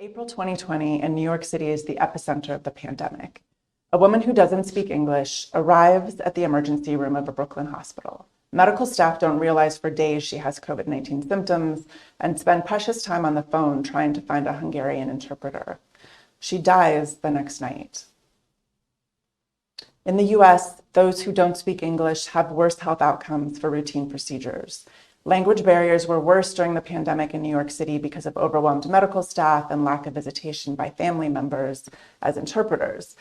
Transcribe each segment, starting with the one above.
April 2020, and New York City is the epicenter of the pandemic. A woman who doesn't speak English arrives at the emergency room of a Brooklyn hospital. Medical staff don't realize for days she has COVID-19 symptoms and spend precious time on the phone trying to find a Hungarian interpreter. She dies the next night. In the US, those who don't speak English have worse health outcomes for routine procedures. Language barriers were worse during the pandemic in New York City because of overwhelmed medical staff and lack of visitation by family members as interpreters.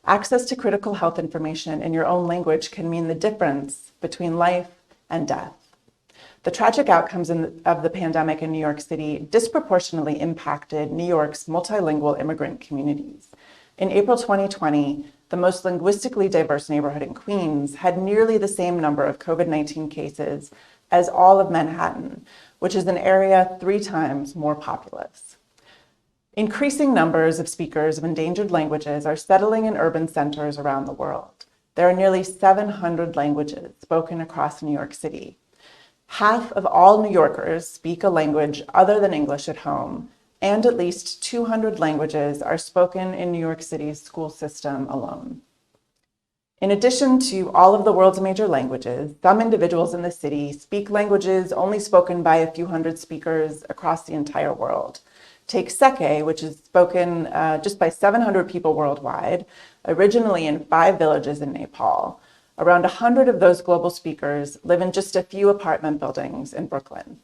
Access to critical health information in your own language can mean the difference between life and death. The tragic outcomes of the pandemic in New York City disproportionately impacted New York's multilingual immigrant communities. In April 2020, the most linguistically diverse neighborhood in Queens had nearly the same number of COVID-19 cases as all of Manhattan, which is an area 3 times more populous. Increasing numbers of speakers of endangered languages are settling in urban centers around the world. There are nearly 700 languages spoken across New York City. Half of all New Yorkers speak a language other than English at home, and at least 200 languages are spoken in New York City's school system alone. In addition to all of the world's major languages, some individuals in the city speak languages only spoken by a few hundred speakers across the entire world. Take Seke, which is spoken just by 700 people worldwide, originally in 5 villages in Nepal. Around 100 of those global speakers live in just a few apartment buildings in Brooklyn.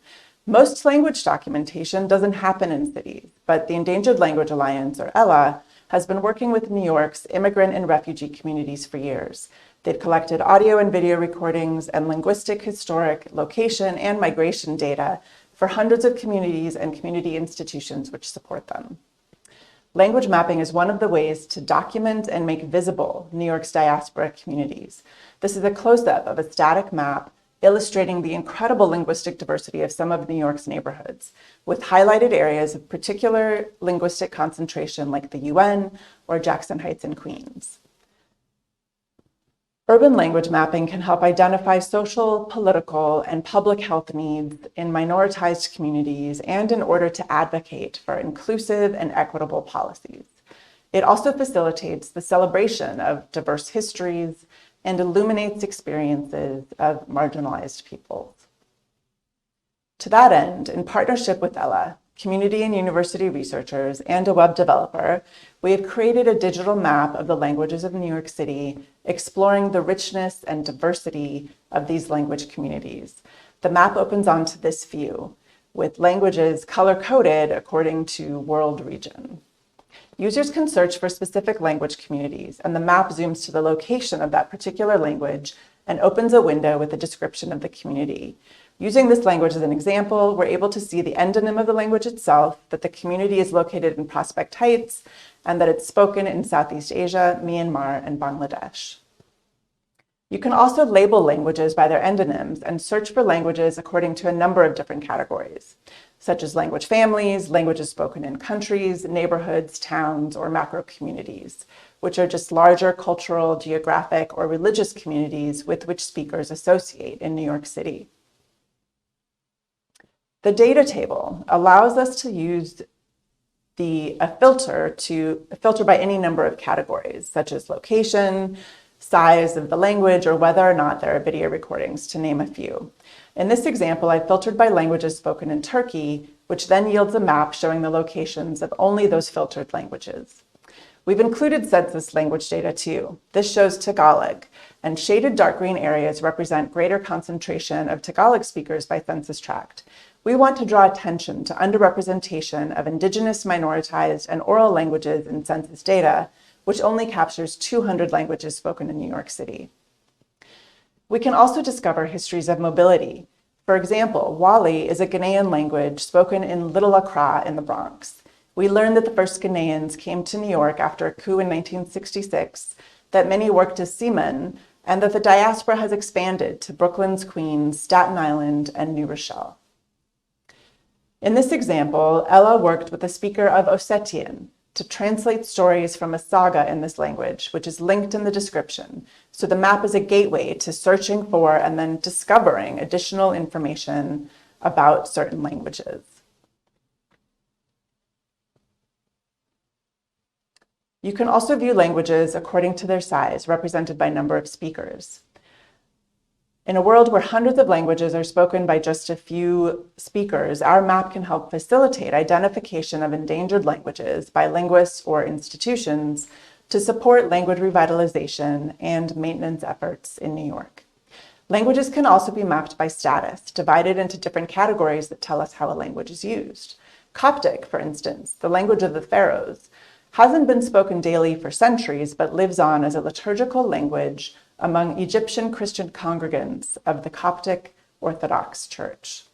Most language documentation doesn't happen in cities, but the Endangered Language Alliance, or ELA, has been working with New York's immigrant and refugee communities for years. They've collected audio and video recordings and linguistic, historic, location, and migration data for hundreds of communities and community institutions which support them. Language mapping is one of the ways to document and make visible New York's diaspora communities. This is a close-up of a static map illustrating the incredible linguistic diversity of some of New York's neighborhoods, with highlighted areas of particular linguistic concentration like the UN or Jackson Heights in Queens. Urban language mapping can help identify social, political, and public health needs in minoritized communities and in order to advocate for inclusive and equitable policies. It also facilitates the celebration of diverse histories and illuminates experiences of marginalized peoples. To that end, in partnership with ELA, community and university researchers, and a web developer, we have created a digital map of the languages of New York City, exploring the richness and diversity of these language communities. The map opens onto this view, with languages color-coded according to world region. Users can search for specific language communities, and the map zooms to the location of that particular language and opens a window with a description of the community. Using this language as an example, we're able to see the endonym of the language itself, that the community is located in Prospect Heights, and that it's spoken in Southeast Asia, Myanmar, and Bangladesh. You can also label languages by their endonyms and search for languages according to a number of different categories, such as language families, languages spoken in countries, neighborhoods, towns, or macro communities, which are just larger cultural, geographic, or religious communities with which speakers associate in New York City. The data table allows us to use a filter by any number of categories, such as location, size of the language, or whether or not there are video recordings, to name a few. In this example, I filtered by languages spoken in Turkey, which then yields a map showing the locations of only those filtered languages. We've included census language data too. This shows Tagalog, and shaded dark green areas represent greater concentration of Tagalog speakers by census tract. We want to draw attention to underrepresentation of indigenous, minoritized, and oral languages in census data, which only captures 200 languages spoken in New York City. We can also discover histories of mobility. For example, Wali is a Ghanaian language spoken in Little Accra in the Bronx. We learned that the first Ghanaians came to New York after a coup in 1966, that many worked as seamen, and that the diaspora has expanded to Brooklyn's Queens, Staten Island, and New Rochelle. In this example, Ella worked with a speaker of Ossetian to translate stories from a saga in this language, which is linked in the description. So the map is a gateway to searching for and then discovering additional information about certain languages. You can also view languages according to their size, represented by number of speakers. In a world where hundreds of languages are spoken by just a few speakers, our map can help facilitate identification of endangered languages by linguists or institutions to support language revitalization and maintenance efforts in New York. Languages can also be mapped by status, divided into different categories that tell us how a language is used. Coptic, for instance, the language of the pharaohs, hasn't been spoken daily for centuries, but lives on as a liturgical language among Egyptian Christian congregants of the Coptic Orthodox Church.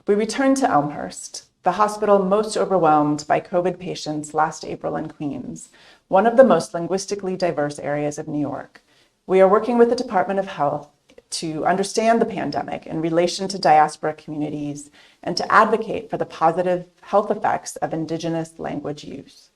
We return to Elmhurst, the hospital most overwhelmed by COVID patients last April in Queens, one of the most linguistically diverse areas of New York. We are working with the Department of Health to understand the pandemic in relation to diaspora communities and to advocate for the positive health effects of Indigenous language use.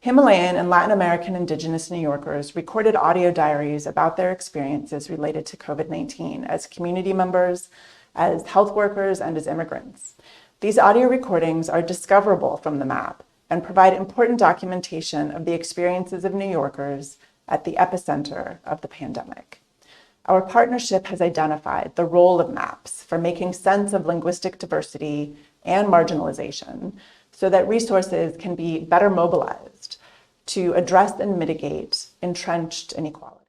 Himalayan and Latin American Indigenous New Yorkers recorded audio diaries about their experiences related to COVID-19 as community members, as health workers, and as immigrants. These audio recordings are discoverable from the map and provide important documentation of the experiences of New Yorkers at the epicenter of the pandemic. Our partnership has identified the role of maps for making sense of linguistic diversity and marginalization so that resources can be better mobilized to address and mitigate entrenched inequality.